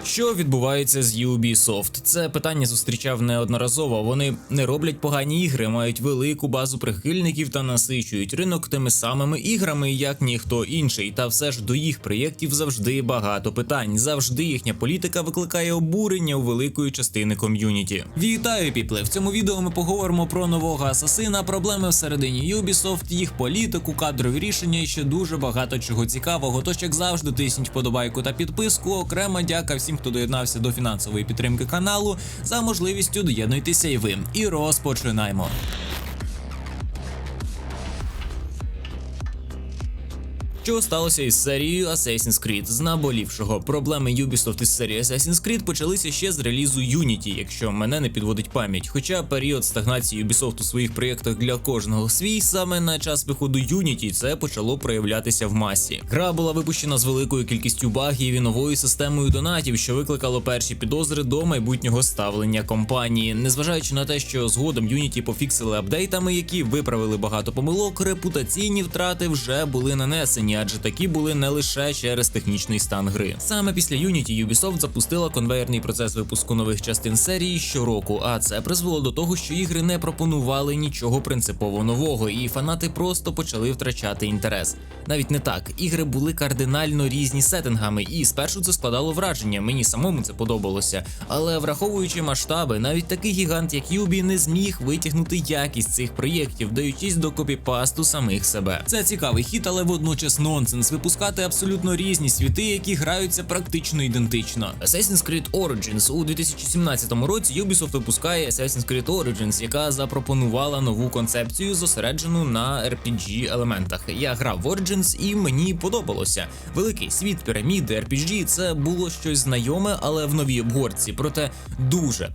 Що відбувається з Ubisoft? Це питання зустрічав неодноразово. Вони не роблять погані ігри, мають велику базу прихильників та насичують ринок тими самими іграми, як ніхто інший. Та все ж до їх проєктів завжди багато питань. Завжди їхня політика викликає обурення у великої частини ком'юніті. Вітаю, піпле! В цьому відео ми поговоримо про нового асасина, проблеми всередині Ubisoft, їх політику, кадрові рішення і ще дуже багато чого цікавого. Тож, як завжди, тисніть вподобайку та підписку. Окрема дяка всім, хто доєднався до фінансової підтримки каналу. За можливістю доєднуйтеся і ви. І розпочинаємо. Що сталося із серією Assassin's Creed? З наболівшого. Проблеми Ubisoft із серії Assassin's Creed почалися ще з релізу Unity, якщо мене не підводить пам'ять. Хоча період стагнації Ubisoft у своїх проєктах для кожного свій, саме на час виходу Unity це почало проявлятися в масі. Гра була випущена з великою кількістю багів і новою системою донатів, що викликало перші підозри до майбутнього ставлення компанії. Незважаючи на те, що згодом Unity пофіксили апдейтами, які виправили багато помилок, репутаційні втрати вже були нанесені, адже такі були не лише через технічний стан гри. Саме після Unity Ubisoft запустила конвейерний процес випуску нових частин серії щороку, а це призвело до того, що ігри не пропонували нічого принципово нового, і фанати просто почали втрачати інтерес. Навіть не так, ігри були кардинально різні сеттингами, і спершу це складало враження, мені самому це подобалося. Але враховуючи масштаби, навіть такий гігант, як Юбі, не зміг витягнути якість цих проєктів, даючись до копіпасту самих себе. Це цікавий хід, але водночас нонсенс випускати абсолютно різні світи, які граються практично ідентично. Assassin's Creed Origins. У 2017 році Ubisoft випускає Assassin's Creed Origins, яка запропонувала нову концепцію, зосереджену на RPG-елементах. Я грав в Origins і мені подобалося. Великий світ, піраміди, RPG – це було щось знайоме, але в новій обгорці. Проте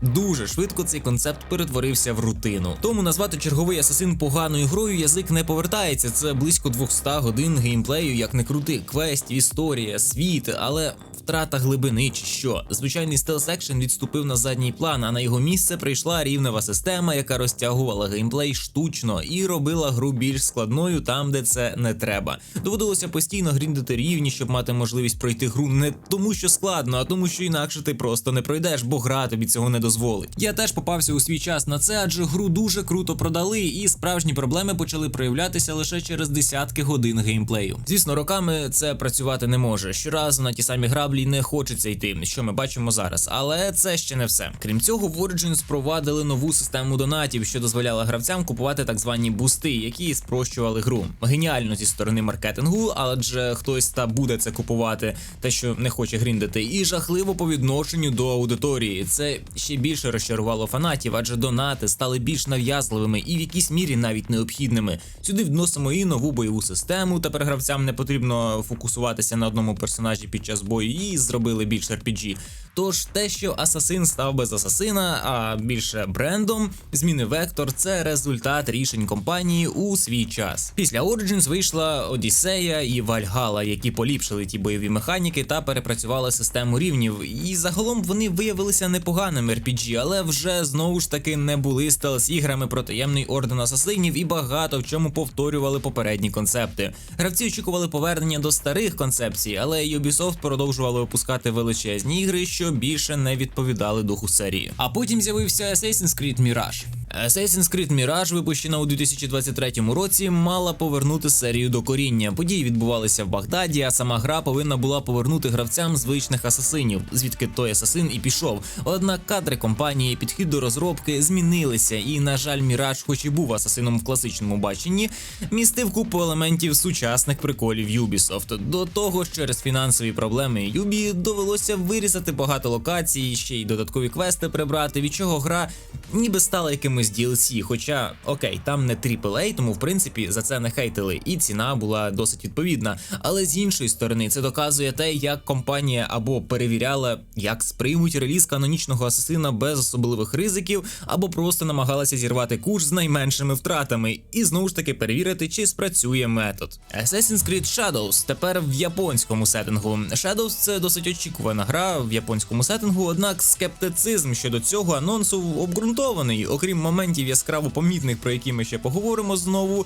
дуже швидко цей концепт перетворився в рутину. Тому назвати черговий Асасин поганою грою язик не повертається. Це близько 200 годин геймплею, як не крути, квестів, історія, світ, але втрата глибини чи що. Звичайний стелс-екшен відступив на задній план, а на його місце прийшла рівнева система, яка розтягувала геймплей штучно і робила гру більш складною там, де це не треба. Доводилося постійно гріндити рівні, щоб мати можливість пройти гру не тому, що складно, а тому, що інакше ти просто не пройдеш, бо гра тобі цього не дозволить. Я теж попався у свій час на це, адже гру дуже круто продали, і справжні проблеми почали проявлятися лише через десятки годин геймплею. Звісно, роками це працювати не може. Щоразу на ті самі граблі не хочеться йти, що ми бачимо зараз. Але це ще не все. Крім цього, в Origins впровадили нову систему донатів, що дозволяла гравцям купувати так звані бусти, які спрощували гру. Геніально зі сторони маркетингу, адже хтось та буде це купувати, те, що не хоче гріндити, і жахливо по відношенню до аудиторії. Це ще більше розчарувало фанатів, адже донати стали більш нав'язливими і в якійсь мірі навіть необхідними. Сюди вносимо і нову бойову систему, тепер гравцям не потрібно фокусуватися на одному персонажі під час бою, і зробили більш RPG. Тож те, що Асасин став без Асасина, а більше брендом, зміни вектор – це результат рішень компанії у свій час. Після Origins вийшла Одіссея і Вальгалла, які поліпшили ті бойові механіки та перепрацювали систему рівнів. І загалом вони виявилися непоганими RPG, але вже знову ж таки не були стелс-іграми про таємний орден асасинів і багато в чому повторювали попередні концепти. Гравці очікували повернення до старих концепцій, але Ubisoft продовжували випускати величезні ігри, що більше не відповідали духу серії. А потім з'явився Assassin's Creed Mirage. Assassin's Creed Mirage, випущена у 2023 році, мала повернути серію до коріння. Події відбувалися в Багдаді, а сама гра повинна була повернути гравцям звичних асасинів, звідки той асасин і пішов. Однак кадри компанії, підхід до розробки змінилися, і, на жаль, Mirage, хоч і був асасином в класичному баченні, містив купу елементів сучасних приколів Ubisoft. До того ж, через фінансові проблеми Ubi довелося вирізати багато локацій, ще й додаткові квести прибрати, від чого гра ніби стала якимось DLC, хоча, окей, там не AAA, тому в принципі за це не хейтили, і ціна була досить відповідна. Але з іншої сторони, це доказує те, як компанія або перевіряла, як сприймуть реліз канонічного асасина без особливих ризиків, або просто намагалася зірвати курс з найменшими втратами, і знову ж таки перевірити, чи спрацює метод. Assassin's Creed Shadows тепер в японському сеттингу. Shadows – це досить очікувана гра в японському сеттингу, однак скептицизм щодо цього анонсу обґрунтований. Окрім моментів яскраво помітних, про які ми ще поговоримо знову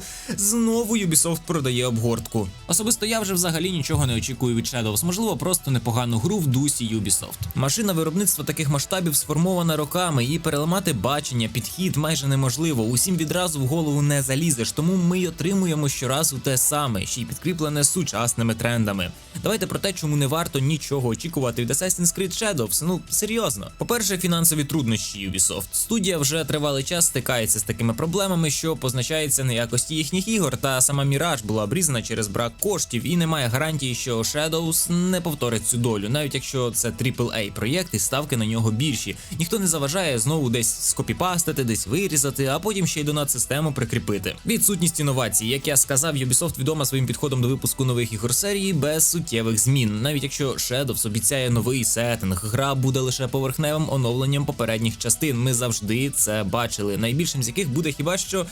Ubisoft продає обгортку. Особисто я вже взагалі нічого не очікую від Shadows, можливо просто непогану гру в дусі Ubisoft. Машина виробництва таких масштабів сформована роками, і переламати бачення, підхід майже неможливо, усім відразу в голову не залізеш, тому ми й отримуємо щоразу те саме, ще й підкріплене сучасними трендами. Давайте про те, чому не варто нічого очікувати від Assassin's Creed Shadows, ну серйозно. По-перше, фінансові труднощі Ubisoft. Студія вже тривалий час стикається з такими проблемами, що позначається на якості їхніх ігор, та сама Mirage була обрізана через брак коштів, і немає гарантії, що Shadows не повторить цю долю, навіть якщо це AAA проєкт і ставки на нього більші. Ніхто не заважає знову десь скопіпастити, десь вирізати, а потім ще й донат-систему прикріпити. Відсутність інновацій. Як я сказав, Ubisoft відома своїм підходом до випуску нових ігор серії без суттєвих змін. Навіть якщо Shadows обіцяє новий сеттинг, гра буде лише поверхневим оновленням попередніх частин. Ми завжди це бачили. Найбільшим з яких буде хіба що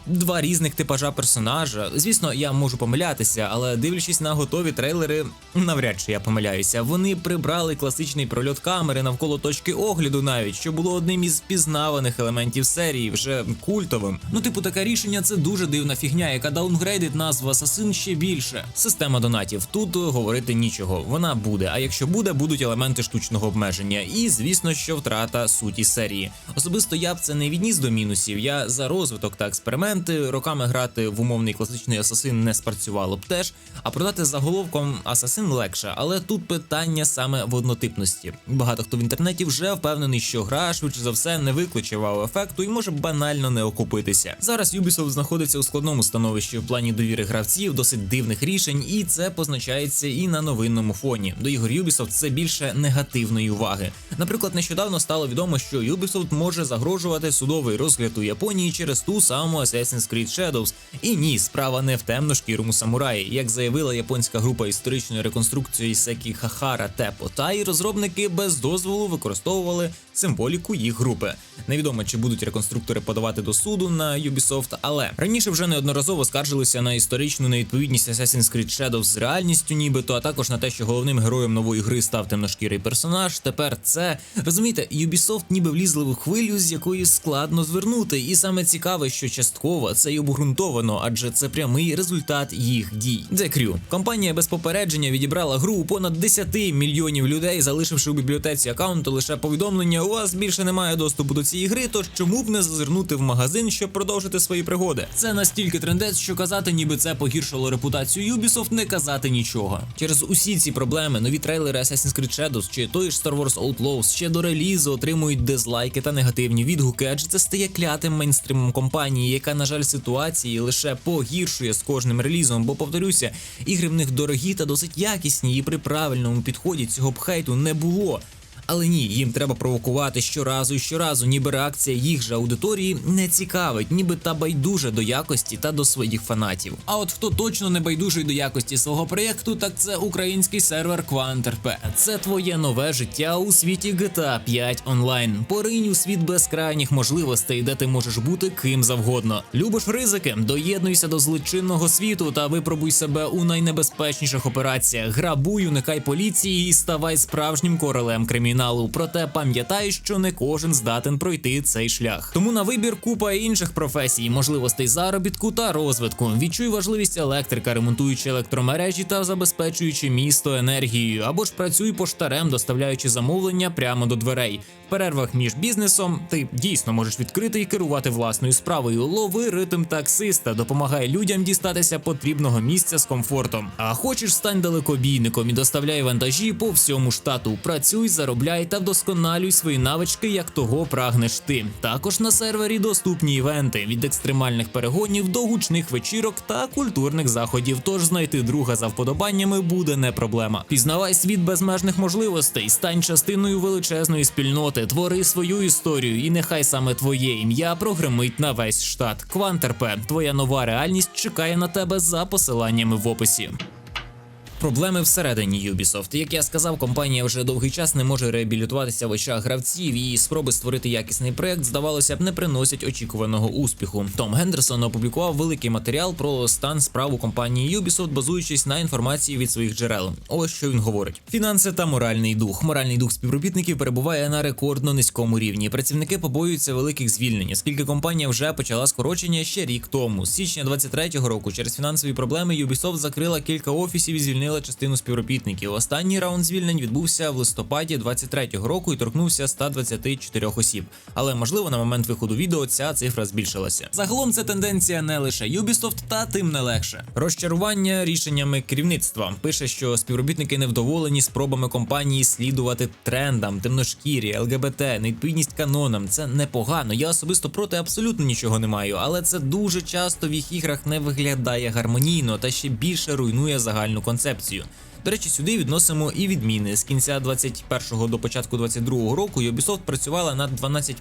два різних типажа персонажа. Звісно, я можу помилятися, але дивлячись на готові трейлери, навряд чи я помиляюся. Вони прибрали класичний прольот камери навколо точки огляду навіть, що було одним із пізнаваних елементів серії, вже культовим. Ну, типу, таке рішення — це дуже дивна фігня, яка даунгрейдить назву Assassin ще більше. Система донатів. Тут говорити нічого. Вона буде, а якщо буде, будуть елементи штучного обмеження. І, звісно, що втрата суті серії. Особисто я б це не відніс до мінусів. Я за розвиток та експерименти. Роками грати в умовний класичний Assassin не спрацювало б теж, а продати заголовком Assassin легше, але тут питання саме в однотипності. Багато хто в інтернеті вже впевнений, що гра, швидше за все, не викличе вау-ефекту і може банально не окупитися. Зараз Ubisoft знаходиться у складному становищі в плані довіри гравців, досить дивних рішень, і це позначається і на новинному фоні. До ігор Ubisoft це більше негативної уваги. Наприклад, нещодавно стало відомо, що Ubisoft може загрожувати судовий розгляд у Японії через ту саму Assassin's Creed Shadows. І ні, справа не в темно-шкірому самураї. Як заявила японська група історичної реконструкції Секіхахара Теппо Тай, розробники без дозволу використовували символіку їх групи. Невідомо, чи будуть реконструктори подавати до суду на Ubisoft, але раніше вже неодноразово скаржилися на історичну невідповідність Assassin's Creed Shadows з реальністю нібито, а також на те, що головним героєм нової гри став темношкірий персонаж. Тепер це, розумієте, Ubisoft ніби влізли в хвилю, з якої складно звернути. І саме цікаве, що частково це й обґрунтовано, адже це прямий результат їх дій. The Crew. Компанія без попередження відібрала гру у понад 10 мільйонів людей, залишивши у бібліотеці аккаунту лише повідомлення: у вас більше немає доступу до цієї гри, тож чому б не зазирнути в магазин, щоб продовжити свої пригоди. Це настільки трендець, що казати, ніби це погіршило репутацію Ubisoft, не казати нічого. Через усі ці проблеми нові трейлери Assassin's Creed Shadows чи той ж Star Wars Outlaws ще до релізу отримують дизлайки та негативні відгуки, адже це стає клятим мейнстримом компанії, яка, на жаль, ситуації лише погіршує з кожним релізом, бо, повторюся, ігри в них дорогі та досить якісні, і при правильному підході цього б хейту не було. Але ні, їм треба провокувати щоразу і щоразу, ніби реакція їх же аудиторії не цікавить, ніби та байдуже до якості та до своїх фанатів. А от хто точно не байдужий до якості свого проєкту, так це український сервер Quant.RP. Це твоє нове життя у світі GTA 5 онлайн. Поринь у світ безкрайніх можливостей, де ти можеш бути ким завгодно. Любиш ризики? Доєднуйся до злочинного світу та випробуй себе у найнебезпечніших операціях. Грабуй, уникай поліції і ставай справжнім королем криміналу. Проте пам'ятай, що не кожен здатен пройти цей шлях. Тому на вибір купа інших професій, можливостей заробітку та розвитку. Відчуй важливість електрика, ремонтуючи електромережі та забезпечуючи місто енергією. Або ж працюй поштарем, доставляючи замовлення прямо до дверей. В перервах між бізнесом ти дійсно можеш відкрити і керувати власною справою. Лови ритм таксиста, допомагай людям дістатися потрібного місця з комфортом. А хочеш, стань далекобійником і доставляй вантажі по всьому штату. Працюй, заробляй та вдосконалюй свої навички, як того прагнеш ти. Також на сервері доступні івенти – від екстремальних перегонів до гучних вечірок та культурних заходів, тож знайти друга за вподобаннями буде не проблема. Пізнавай світ безмежних можливостей, стань частиною величезної спільноти, твори свою історію, і нехай саме твоє ім'я прогремить на весь штат. Quant.RP – твоя нова реальність чекає на тебе за посиланнями в описі. проблеми всередині Ubisoft. Як я сказав, компанія вже довгий час не може реабілітуватися в очах гравців, і спроби створити якісний проект, здавалося б, не приносять очікуваного успіху. Том Гендерсон опублікував великий матеріал про стан справ у компанії Ubisoft, базуючись на інформації від своїх джерел. Ось що він говорить: фінанси та моральний дух. Моральний дух співробітників перебуває на рекордно низькому рівні. Працівники побоюються великих звільнень, оскільки компанія вже почала скорочення ще рік тому. З січня 23-го року через фінансові проблеми Ubisoft закрила кілька офісів і звільнила частину співробітників. Останній раунд звільнень відбувся в листопаді 23-го року і торкнувся 124 осіб. Але, можливо, на момент виходу відео ця цифра збільшилася. Загалом це тенденція не лише Ubisoft, та тим не легше. Розчарування рішеннями керівництва. Пише, що співробітники невдоволені спробами компанії слідувати трендам, темношкірі, ЛГБТ, невідповідність канонам. Це непогано. Я особисто проти абсолютно нічого не маю, але це дуже часто в їх іграх не виглядає гармонійно та ще більше руйнує загальну концепцію. До речі, сюди відносимо і відміни. З кінця 21-го до початку 22-го року Ubisoft працювала над 12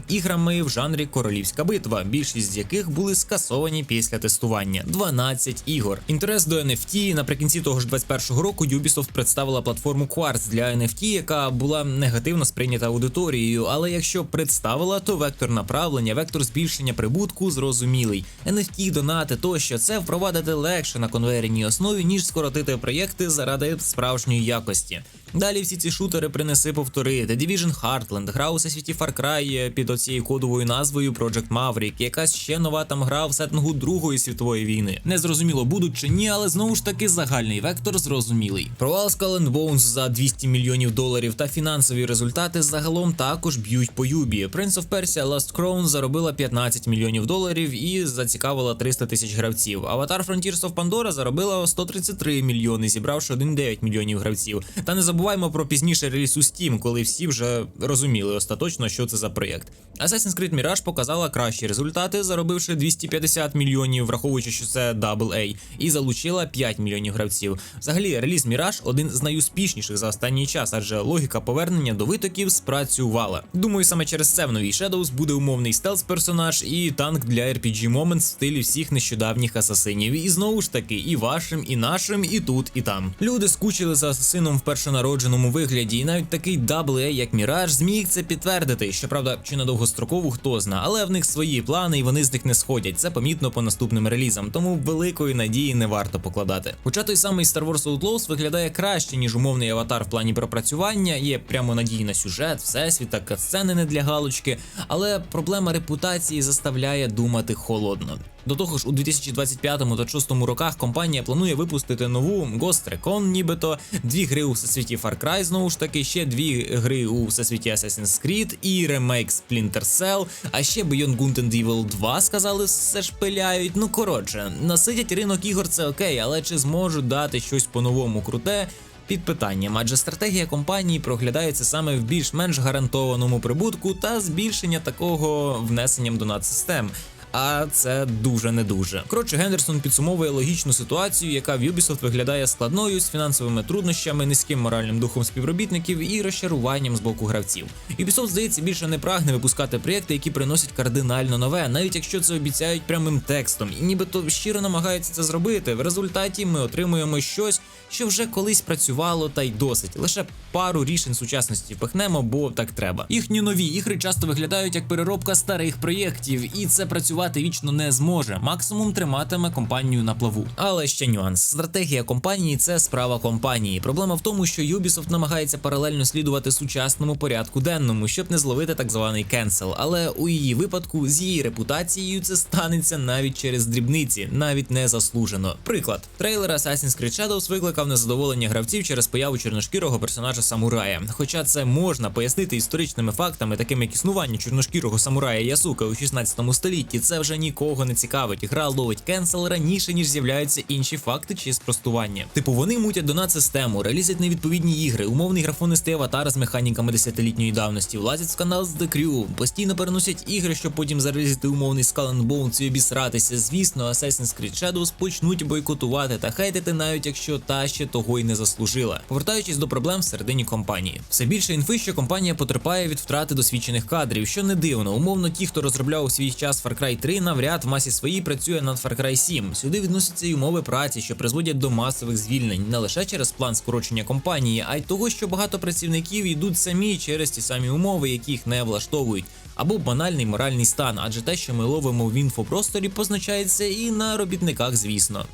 іграми в жанрі королівська битва, більшість з яких були скасовані після тестування. 12 ігор. Інтерес до NFT. Наприкінці того ж 21-го року Ubisoft представила платформу Quartz для NFT, яка була негативно сприйнята аудиторією, але якщо представила, то вектор направлення, вектор збільшення прибутку зрозумілий. NFT, донати тощо – це впровадити легше на конвейерній основі, ніж скоротити проєкти заради справжньої якості. Далі всі ці шутери принеси повтори. The Division Heartland, гра у всесвіті Far Cry під оцією кодовою назвою Project Maverick, якась ще нова там гра в сеттингу Другої світової війни. Не зрозуміло, будуть чи ні, але знову ж таки загальний вектор зрозумілий. Провал Skull and Bones за $200 мільйонів та фінансові результати загалом також б'ють по Юбі. Prince of Persia Lost Crown заробила $15 мільйонів і зацікавила 300 тисяч гравців. Avatar Frontiers of Pandora заробила 133 мільйони, зібравши 1,9 мільйонів гравців. Та не забуваємо про пізніший реліз у Steam, коли всі вже розуміли остаточно, що це за проєкт. Assassin's Creed Mirage показала кращі результати, заробивши 250 мільйонів, враховуючи, що це AA, і залучила 5 мільйонів гравців. Взагалі, реліз Mirage один з найуспішніших за останній час, адже логіка повернення до витоків спрацювала. Думаю, саме через це в новій Shadows буде умовний стелс-персонаж і танк для RPG Moments в стилі всіх нещодавніх асасинів. І знову ж таки, і вашим, і нашим, і тут, і там. Люди скучили за асасином в першонародженому вигляді, і навіть такий AA, як Mirage, зміг це підтвердити. Щоправда, чи на довгострокову, хто зна, але в них свої плани, і вони з них не сходять. Це помітно по наступним релізам, тому великої надії не варто покладати. Хоча той самий Star Wars Outlaws виглядає краще, ніж умовний Аватар в плані пропрацювання, є прямо надії на сюжет, всесвіт та катсцени не для галочки, але проблема репутації заставляє думати холодно. До того ж, у 2025 та 2026 роках компанія планує випустити нову Ghost Recon, нібито, 2 гри у всесвіті Far Cry, знову ж таки, ще 2 гри у всесвіті Assassin's Creed і ремейк Splinter Cell, а ще Beyond Good and Evil 2, сказали, все ж пиляють. Ну коротше, насидять ринок ігор, це окей, але чи зможуть дати щось по-новому круте? Під питанням, адже стратегія компанії проглядається саме в більш-менш гарантованому прибутку та збільшення такого внесенням донат-систем. А це дуже не дуже. Коротше, Гендерсон підсумовує логічну ситуацію, яка в Ubisoft виглядає складною, з фінансовими труднощами, низьким моральним духом співробітників і розчаруванням з боку гравців. Ubisoft, здається, більше не прагне випускати проєкти, які приносять кардинально нове, навіть якщо це обіцяють прямим текстом, і нібито щиро намагаються це зробити. В результаті ми отримуємо щось, що вже колись працювало, та й досить. Лише пару рішень сучасності впихнемо, бо так треба. Їхні нові ігри часто виглядають як переробка старих проєктів, і це працювати вічно не зможе, максимум триматиме компанію на плаву. Але ще нюанс. Стратегія компанії – це справа компанії. Проблема в тому, що Ubisoft намагається паралельно слідувати сучасному порядку денному, щоб не зловити так званий кенсел. Але у її випадку з її репутацією це станеться навіть через дрібниці, навіть не заслужено. Приклад. Трейлер Assassin's Creed Shadows викликав незадоволення гравців через появу чорношкірого персонажа-самурая. Хоча це можна пояснити історичними фактами, такими як існування чорношкірого самурая Ясука у 16 столітті, це вже нікого не цікавить. Гра ловить кенсел раніше, ніж з'являються інші факти чи спростування. Типу, вони мутять донат-систему, релізять невідповідні ігри, умовний графонистий аватар з механіками 10-літньої давності, влазять в скандал з The Crew, постійно переносять ігри, щоб потім зарелізити умовний Skull and Bones і обісратися. Звісно, Assassin's Creed Shadows почнуть бойкотувати та хейтити, навіть якщо та ще того й не заслужила. Повертаючись до проблем всередині компанії. Все більше інфи, що компанія потерпає від втрати досвідчених кадрів, що не дивно. Умовно, ті, хто розробляв у свій час Far Cry Cry 3 навряд в масі своїй працює над Far Cry 7. Сюди відносяться й умови праці, що призводять до масових звільнень, не лише через план скорочення компанії, а й того, що багато працівників йдуть самі через ті самі умови, які їх не влаштовують, або банальний моральний стан, адже те, що ми ловимо в інфопросторі, позначається і на робітниках, звісно.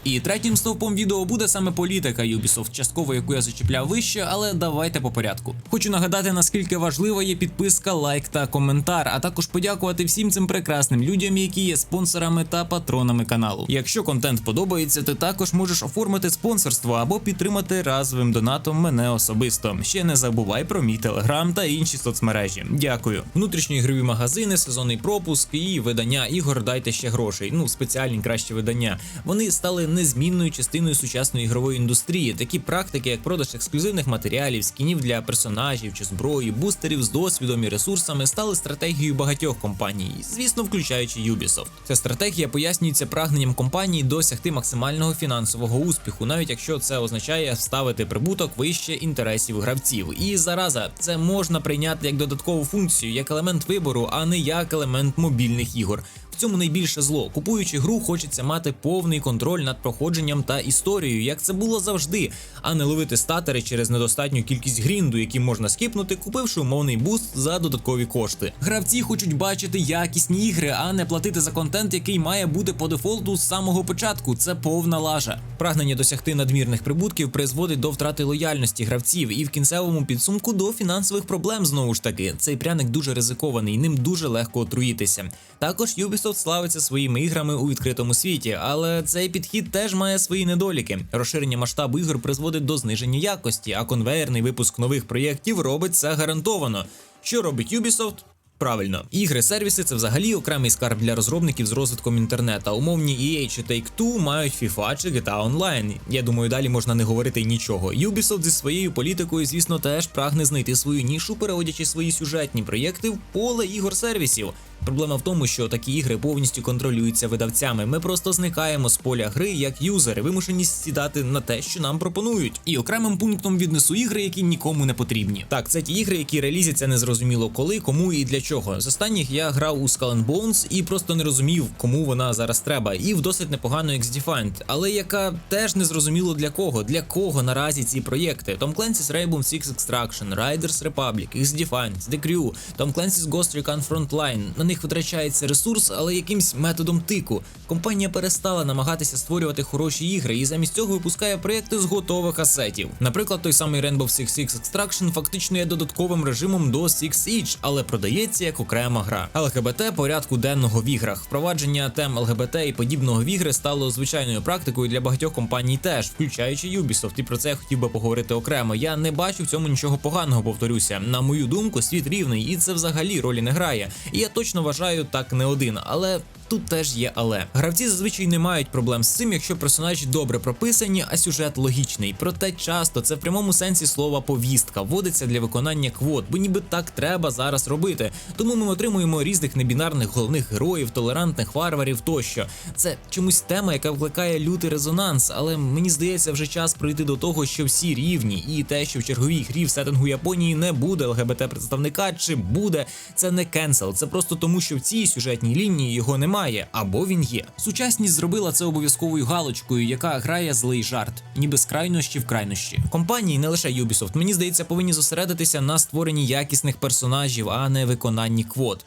І третім стовпом відео буде саме політика Ubisoft, частково яку я зачіпляв вище, але давайте по порядку. Хочу нагадати, наскільки важлива є підписка, лайк та коментар, а також подякувати всім цим прекрасним людям, які є спонсорами та патронами каналу. Якщо контент подобається, ти також можеш оформити спонсорство або підтримати разовим донатом мене особисто. Ще не забувай про мій телеграм та інші соцмережі. Дякую. Внутрішньоігрові магазини, сезонний пропуск і видання ігор «Дайте ще грошей». Спеціальні кращі видання. Вони стали незмінною частиною сучасної ігрової індустрії. Такі практики, як продаж ексклюзивних матеріалів, скінів для персонажів чи зброї, бустерів з досвідом і ресурсами, стали стратегією багатьох компаній, звісно, включаючи Ubisoft. Ця стратегія пояснюється прагненням компанії досягти максимального фінансового успіху, навіть якщо це означає ставити прибуток вище інтересів гравців. І зараза, це можна прийняти як додаткову функцію, як елемент вибору, а не як елемент мобільних ігор. В цьому найбільше зло. Купуючи гру, хочеться мати повний контроль над проходженням та історією, як це було завжди, а не ловити статери через недостатню кількість грінду, які можна скіпнути, купивши умовний буст за додаткові кошти. Гравці хочуть бачити якісні ігри, а не платити за контент, який має бути по дефолту з самого початку. Це повна лажа. Прагнення досягти надмірних прибутків призводить до втрати лояльності гравців і в кінцевому підсумку до фінансових проблем знову ж таки. Цей пряник дуже ризикований, ним дуже легко отруїтися. Також Ubisoft славиться своїми іграми у відкритому світі, але цей підхід теж має свої недоліки. Розширення масштабу ігор призводить до зниження якості, а конвейерний випуск нових проєктів робить це гарантовано. Що робить Ubisoft? Правильно. Ігри-сервіси – це взагалі окремий скарб для розробників з розвитком інтернету. Умовні EA чи Take-Two мають FIFA чи GTA Online. Я думаю, далі можна не говорити нічого. Ubisoft зі своєю політикою, звісно, теж прагне знайти свою нішу, переводячи свої сюжетні проєкти в поле ігор-сервісів. Проблема в тому, що такі ігри повністю контролюються видавцями. Ми просто зникаємо з поля гри як юзери, вимушені сідати на те, що нам пропонують. І окремим пунктом віднесу ігри, які нікому не потрібні. Так, це ті ігри, які релізяться незрозуміло коли, кому і для чого. З останніх я грав у Skull and Bones і просто не розумів, кому вона зараз треба. І в досить непогану X-Defiant, але яка теж не зрозуміло для кого. Для кого наразі ці проєкти? Tom Clancy's Rainbow Six Extraction, Riders Republic, X-Defiant, The Crew, Tom Clancy's Ghost Recon Frontline. На них витрачається ресурс, але якимсь методом тику. Компанія перестала намагатися створювати хороші ігри і замість цього випускає проєкти з готових асетів. Наприклад, той самий Rainbow Six Siege Extraction фактично є додатковим режимом до Six Siege, але продається як окрема гра. ЛГБТ порядку денного в іграх. Впровадження тем ЛГБТ і подібного в ігри стало звичайною практикою для багатьох компаній теж, включаючи Ubisoft, і про це я хотів би поговорити окремо. Я не бачу в цьому нічого поганого, повторюся. На мою думку, світ рівний, і це взагалі ролі не грає. І я точно вважаю так не один, але тут теж є але. Гравці зазвичай не мають проблем з цим, якщо персонажі добре прописані, а сюжет логічний. Проте часто це в прямому сенсі слова повістка, вводиться для виконання квот, бо ніби так треба зараз робити. Тому ми отримуємо різних небінарних головних героїв, толерантних варварів тощо. Це чомусь тема, яка викликає лютий резонанс, але мені здається вже час прийти до того, що всі рівні, і те, що в черговій грі в сеттингу Японії не буде ЛГБТ-представника, чи буде, це не кенсел, це просто тому, що в цій сюжетній лінії його немає, або він є. Сучасність зробила це обов'язковою галочкою, яка грає злий жарт, ніби з крайнощі в крайнощі. Компанії, не лише Ubisoft, мені здається, повинні зосередитися на створенні якісних персонажів, а не виконанні квот.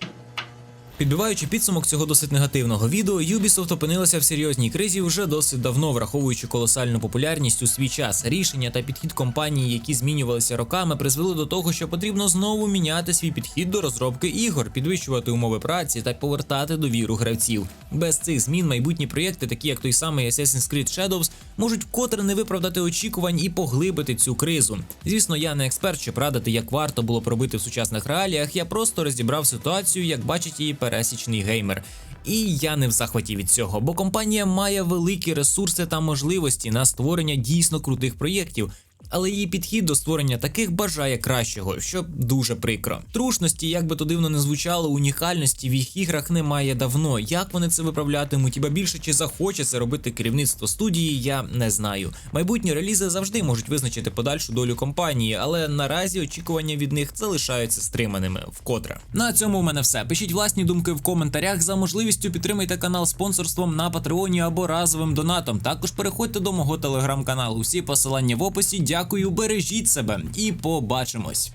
Підбиваючи підсумок цього досить негативного відео, Ubisoft опинилася в серйозній кризі вже досить давно, враховуючи колосальну популярність у свій час. Рішення та підхід компанії, які змінювалися роками, призвели до того, що потрібно знову міняти свій підхід до розробки ігор, підвищувати умови праці та повертати довіру гравців. Без цих змін майбутні проєкти, такі як той самий Assassin's Creed Shadows, можуть вкотре не виправдати очікувань і поглибити цю кризу. Звісно, я не експерт, щоб радити, як варто було б робити в сучасних реаліях, я просто розібрав ситуацію, як бачить її пересічний геймер. І я не в захваті від цього, бо компанія має великі ресурси та можливості на створення дійсно крутих проєктів. але її підхід до створення таких бажає кращого, що дуже прикро. Трушності, як би то дивно не звучало, унікальності в їх іграх немає давно. Як вони це виправлятимуть, і більше чи захоче це робити керівництво студії, я не знаю. Майбутні релізи завжди можуть визначити подальшу долю компанії, але наразі очікування від них залишаються стриманими вкотре. На цьому у мене все. Пишіть власні думки в коментарях. За можливістю підтримайте канал спонсорством на Патреоні або разовим донатом. Також переходьте до мого телеграм-каналу. Всі посилання в описі. Дякую, бережіть себе і побачимось.